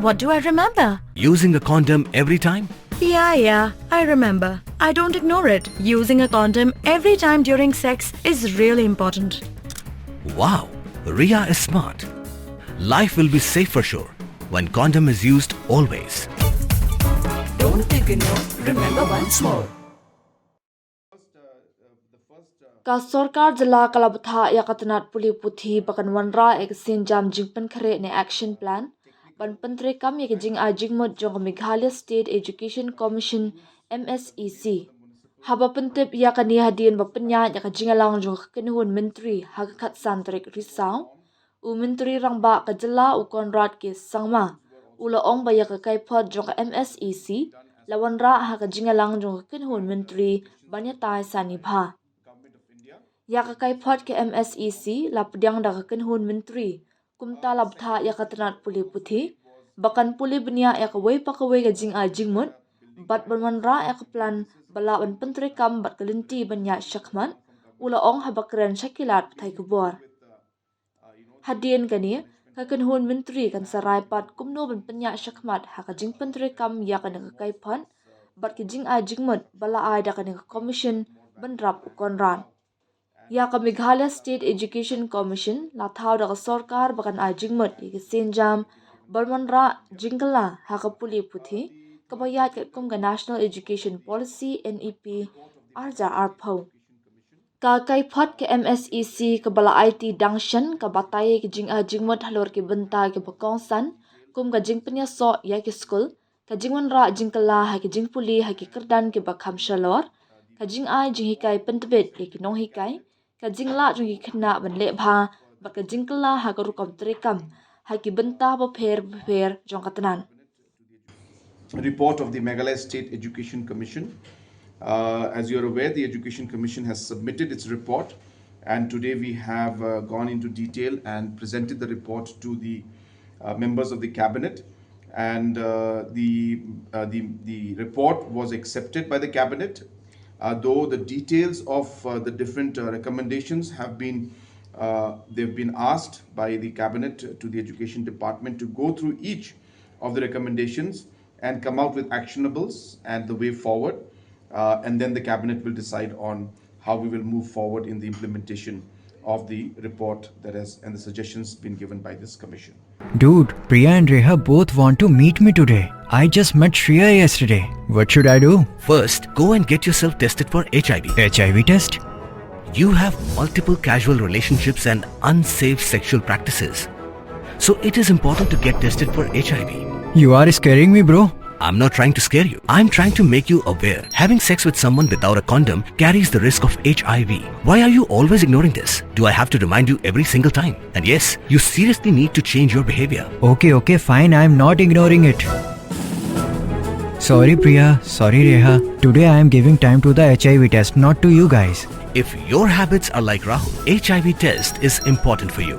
What do I remember? Using a condom every time? Yeah, I remember. I don't ignore it. Using a condom every time during sex is really important. Wow, Ria is smart. Life will be safe for sure when condom is used always. Don't ignore, remember once more. Ka Sorkar jala kala Bthah iaka Tnad Puthi bakan wanra ek sin jam jing pynkhreh ne action plan ban pantre kam ye jing a jing mod jong Meghalaya State Education Commission MSEC haba pantep iaka ni hadien ba penya ya ka jing alang jong kenhun menteri hagkhat santrek risau u menteri rangba ka jala u konrad ke sangma ula ong ba ya ka kai phot jong MSEC lawanra ha ka jing alang jong kenhun menteri banya tai sani bha Yaka kai phot ke MSEC la Pdiang da kenhun menteri kumta la Bthah yaka Tnad Puthi bakan puli benia yaka wei pakawei ga jing a jingmut bat banwanra yaka plan bala ban pentre kam bat kelinti banya shakman ula ong habakren shakilat thai kubor hadien kani ka kenhun menteri kan sarai pat kumno ban penya shakmat ha ka jing pentre kam yaka ne kai phot bat ke jing a jingmut bala ai da kan commission ban rap konran Yaka Meghalaya State Education Commission la thau da Sorkar bakan a jingmut ye senjam balmanra jingala haka puthi kabayat ket kum ga National Education Policy NEP arja arpho ka kai phot ke MSEC ka bala IT dangshan ka bataye ke jing a jingmut halor ke banta ke bakongsan kum ga jingpnya so ya ke school ka jingwanra jingkala ha ke jingpuli ha ke kerdan ke bakham shalor ka jing ai jing hikai pentbet ke nong hikai ka jingla jong khna ban le bha ba ka jingkala ha ka rukom trekam ha ki banta ba pher jong katnan report of the Meghalaya State Education Commission. As you are aware, the Education Commission has submitted its report, and today we have gone into detail and presented the report to the members of the cabinet, and the report was accepted by the cabinet. Though the details of the different recommendations have been they've been asked by the cabinet to the education department to go through each of the recommendations and come out with actionables and the way forward, and then the cabinet will decide on how we will move forward in the implementation of the report that has and the suggestions been given by this commission. Dude, Priya and Reha both want to meet me today. I just met Shreya yesterday. What should I do? First, go and get yourself tested for HIV. HIV test? You have multiple casual relationships and unsafe sexual practices. So it is important to get tested for HIV. You are scaring me, bro. I'm not trying to scare you. I'm trying to make you aware. Having sex with someone without a condom carries the risk of HIV. Why are you always ignoring this? Do I have to remind you every single time? And yes, you seriously need to change your behavior. Okay, fine. I'm not ignoring it. Sorry, Priya. Sorry, Reha. Today I am giving time to the HIV test, not to you guys. If your habits are like Rahul, HIV test is important for you.